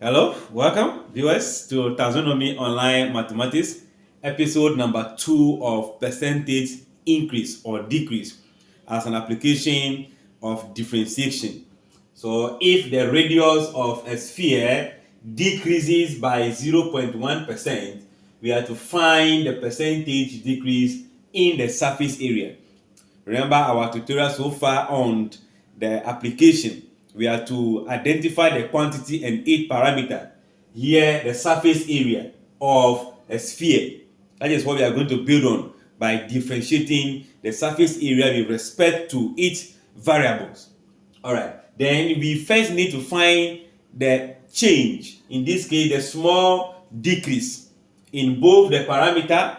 Hello, welcome viewers to Taxonomy Online Mathematics, episode number 2 of percentage increase or decrease as an application of differentiation. So if the radius of a sphere decreases by 0.1%, we have to find the percentage decrease in the surface area. Remember our tutorial so far on the application. We are to identify the quantity and its parameter. Here, the surface area of a sphere. That is what we are going to build on by differentiating the surface area with respect to its variables. All right. Then we first need to find the change. In this case, the small decrease in both the parameter,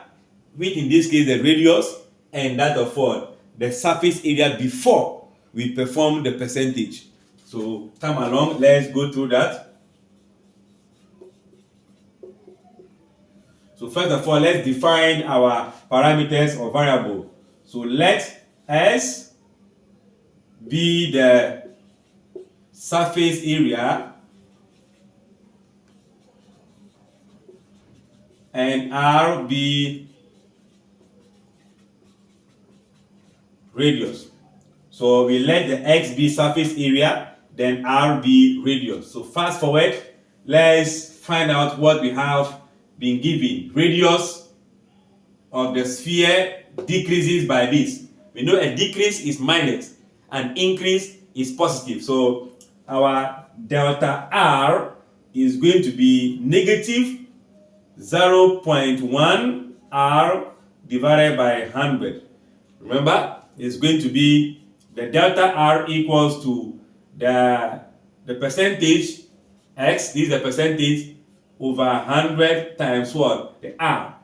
which in this case the radius, and that of what? The surface area before we perform the percentage. So come along, let's go through that. So first of all, let's define our parameters or variable. So let S be the surface area and R be radius. So we let the X be surface area, then R be radius. So fast forward, let's find out what we have been given. Radius of the sphere decreases by this. We know a decrease is minus, an increase is positive. So our delta R is going to be negative 0.1 R divided by 100. Remember, it's going to be the delta R equals to the percentage X, this is the percentage, over 100 times what? The R.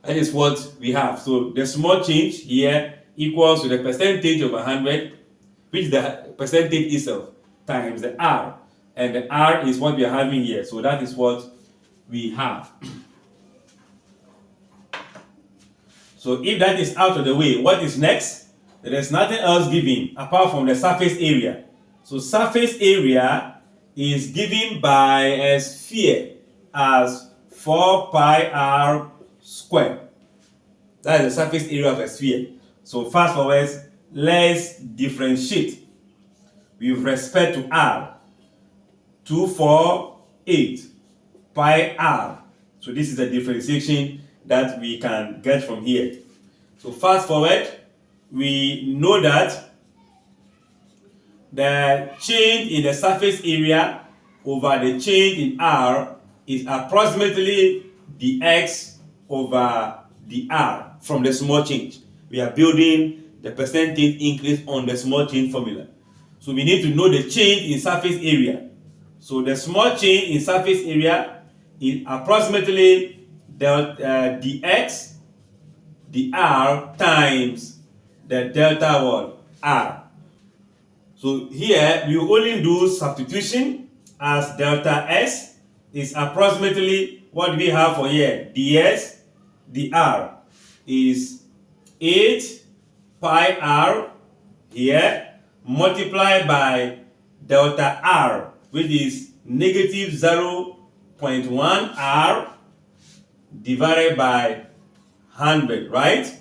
That is what we have. So the small change here equals to the percentage over 100, which is the percentage itself, times the R. And the R is what we are having here. So that is what we have. So if that is out of the way, what is next? There is nothing else given apart from the surface area. So surface area is given by a sphere as 4 pi r squared. That is the surface area of a sphere. So fast forward, let's differentiate with respect to r. 248 pi r. So this is the differentiation that we can get from here. So fast forward, we know that the change in the surface area over the change in r is approximately the x over the r from the small change. We are building the percentage increase on the small change formula. So we need to know the change in surface area. So the small change in surface area is approximately the x, the r times the delta what? R. So here we will only do substitution as delta s is approximately what we have for here. ds dr is 8 pi r here multiplied by delta r, which is negative 0.1 r divided by 100, right?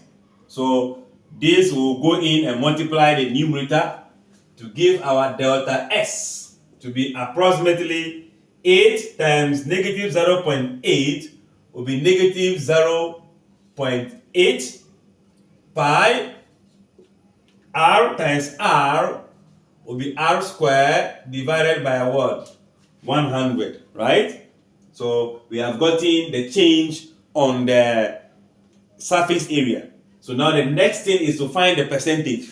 So this will go in and multiply the numerator to give our delta s to be approximately 8 times negative 0.8 will be negative 0.8 pi r times r will be r squared divided by what? 100, right? So we have gotten the change on the surface area. So now the next thing is to find the percentage.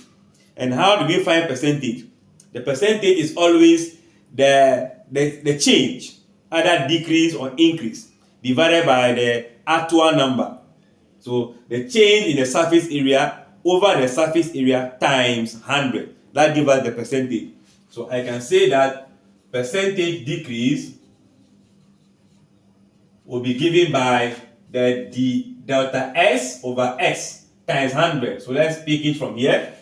And how do we find percentage? The percentage is always the change, either decrease or increase, divided by the actual number. So the change in the surface area over the surface area times 100. That gives us the percentage. So I can say that percentage decrease will be given by the delta s over x times 100. So let's pick it from here.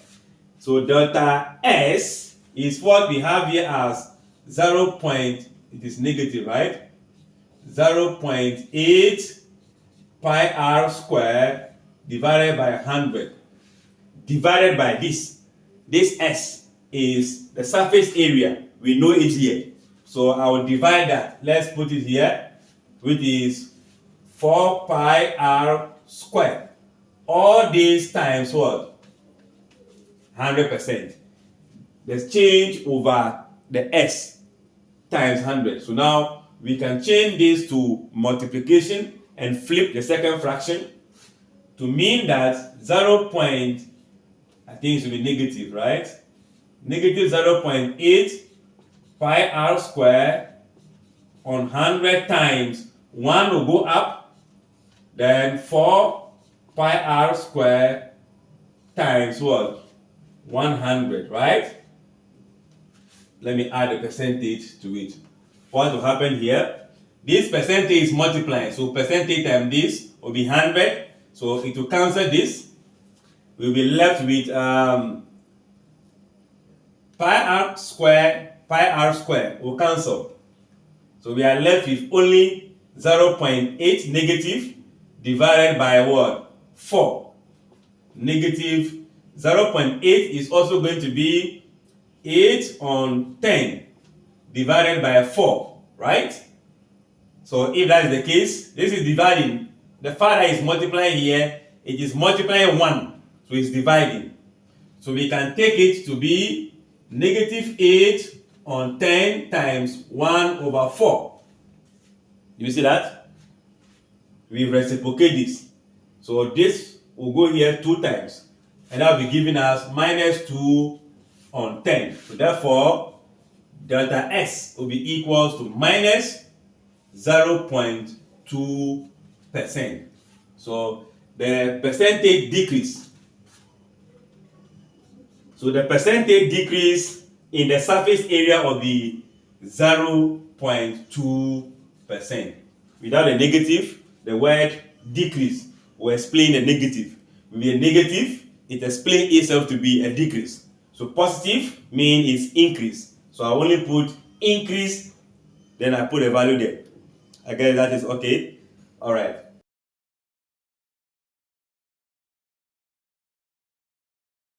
So delta s is what we have here as 0.8 it is negative, right? 0.8 pi r squared divided by 100 divided by this. This s is the surface area. We know it here. So I will divide that. Let's put it here, which is 4 pi r squared. All these times what? 100%. Let's change over the s times 100. So now we can change this to multiplication and flip the second fraction to mean that 0. I think it should be negative, right? Negative 0.8 pi r squared on 100 times 1 will go up, then 4 pi r squared times what? 100, right? Let me add a percentage to it. What will happen here? This percentage is multiplying, so percentage times this will be 100, so it will cancel this. We'll be left with pi r squared will cancel. So we are left with only 0.8 negative divided by what? 4. Negative 0.8 is also going to be 8 on 10 divided by 4, right? So if that is the case, this is dividing. The fact that is multiplying here, it is multiplying 1, so it's dividing. So we can take it to be negative 8 on 10 times 1 over 4. You see that? We reciprocate this. So this will go here 2 times, and that will be giving us minus 2 on 10. So therefore, delta S will be equals to minus 0.2%. So the percentage decrease. So the percentage decrease in the surface area will be 0.2%. Without a negative, the word decrease will explain the negative. With a negative, it explains itself to be a decrease. So positive means it's increase. So I only put increase, then I put a value there. I guess that is okay. All right.